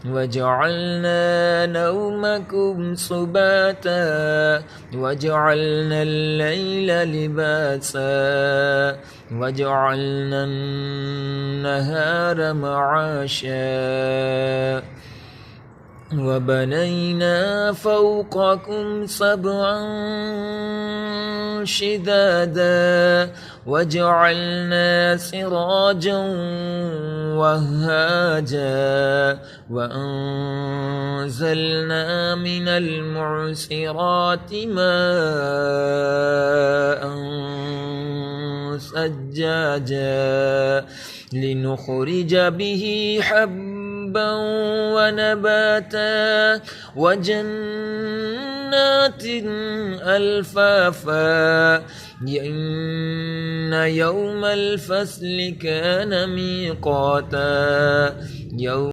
وجعلنا نومكم سباتا وجعلنا الليل لباسا وجعلنا النهار معاشا وبنينا فوقكم سبعا شدادا وجعلنا سراجا وهاجا وأنزلنا من المعصرات ماء ثجاجا لنخرج به حبا ونباتا وجنات ألفافا إن يوم الفصل كان ميقاتا